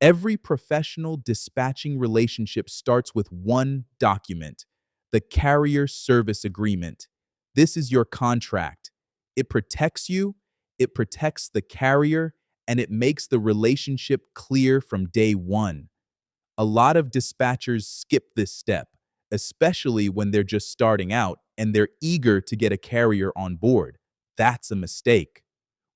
Every professional dispatching relationship starts with one document, the carrier service agreement. This is your contract. It protects you, it protects the carrier, and it makes the relationship clear from day one. A lot of dispatchers skip this step, especially when they're just starting out and they're eager to get a carrier on board. That's a mistake.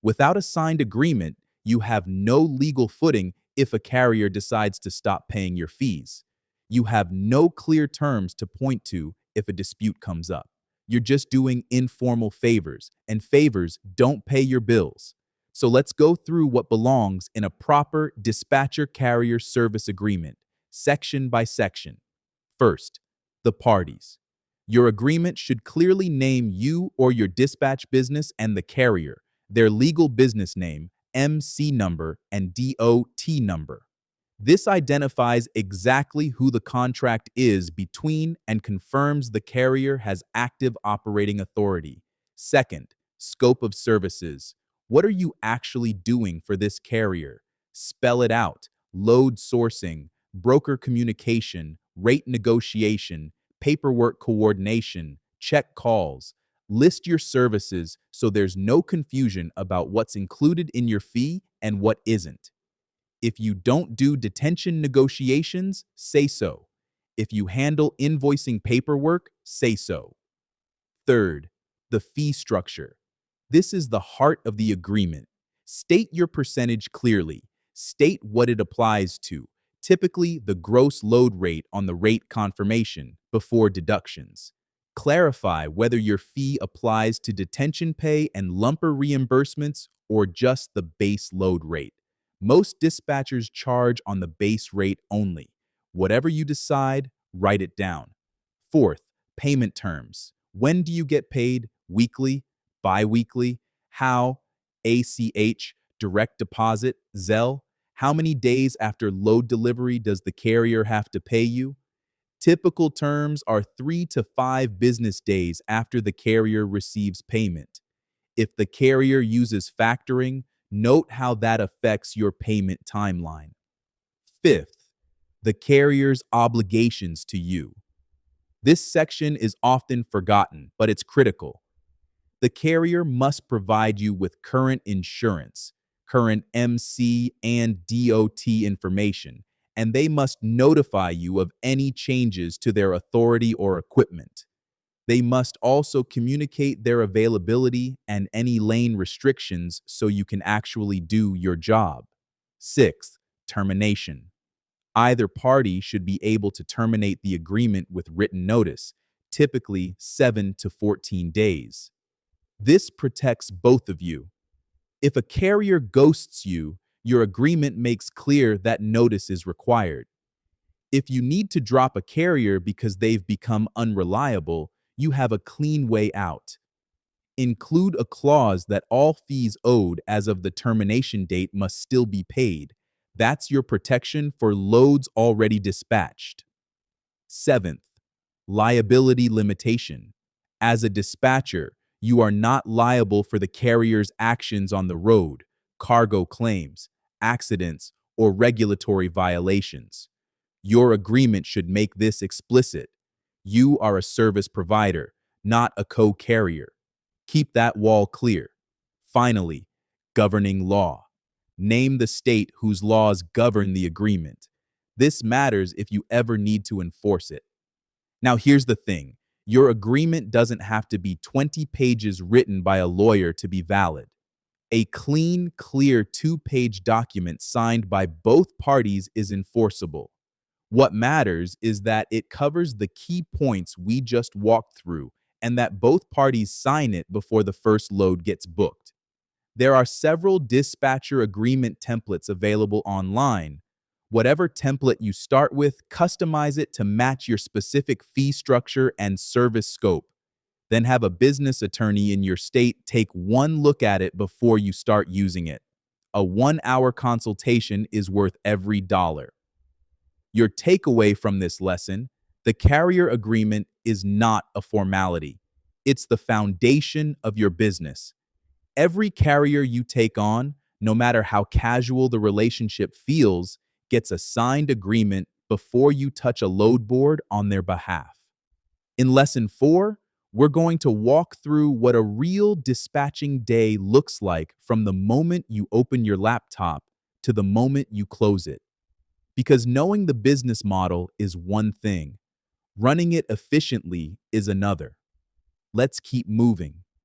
Without a signed agreement, you have no legal footing if a carrier decides to stop paying your fees. You have no clear terms to point to if a dispute comes up. You're just doing informal favors, and favors don't pay your bills. So let's go through what belongs in a proper dispatcher carrier service agreement, section by section. First, the parties. Your agreement should clearly name you or your dispatch business and the carrier, their legal business name, MC number, and DOT number. This identifies exactly who the contract is between and confirms the carrier has active operating authority. Second, scope of services. What are you actually doing for this carrier? Spell it out. Load sourcing, broker communication, rate negotiation, paperwork coordination, check calls. List your services so there's no confusion about what's included in your fee and what isn't. If you don't do detention negotiations, say so. If you handle invoicing paperwork, say so. Third, the fee structure. This is the heart of the agreement. State your percentage clearly. State what it applies to, typically the gross load rate on the rate confirmation before deductions. Clarify whether your fee applies to detention pay and lumper reimbursements or just the base load rate. Most dispatchers charge on the base rate only. Whatever you decide, write it down. Fourth, payment terms. When do you get paid? Weekly? Bi-weekly? How? ACH? Direct deposit? Zelle? How many days after load delivery does the carrier have to pay you? Typical terms are 3 to 5 business days after the carrier receives payment. If the carrier uses factoring, note how that affects your payment timeline. Fifth, the carrier's obligations to you. This section is often forgotten, but it's critical. The carrier must provide you with current insurance, current MC and DOT information, and they must notify you of any changes to their authority or equipment. They must also communicate their availability and any lane restrictions so you can actually do your job. Sixth, termination. Either party should be able to terminate the agreement with written notice, typically 7 to 14 days. This protects both of you. If a carrier ghosts you, your agreement makes clear that notice is required. If you need to drop a carrier because they've become unreliable, you have a clean way out. Include a clause that all fees owed as of the termination date must still be paid. That's your protection for loads already dispatched. Seventh, liability limitation. As a dispatcher, you are not liable for the carrier's actions on the road, cargo claims, accidents, or regulatory violations. Your agreement should make this explicit. You are a service provider, not a co-carrier. Keep that wall clear. Finally, governing law. Name the state whose laws govern the agreement. This matters if you ever need to enforce it. Now, here's the thing. Your agreement doesn't have to be 20 pages written by a lawyer to be valid. A clean, clear 2-page document signed by both parties is enforceable. What matters is that it covers the key points we just walked through and that both parties sign it before the first load gets booked. There are several dispatcher agreement templates available online. Whatever template you start with, customize it to match your specific fee structure and service scope. Then have a business attorney in your state take one look at it before you start using it. A 1-hour consultation is worth every dollar. Your takeaway from this lesson: the carrier agreement is not a formality. It's the foundation of your business. Every carrier you take on, no matter how casual the relationship feels, gets a signed agreement before you touch a load board on their behalf. In Lesson 4, we're going to walk through what a real dispatching day looks like from the moment you open your laptop to the moment you close it. Because knowing the business model is one thing, running it efficiently is another. Let's keep moving.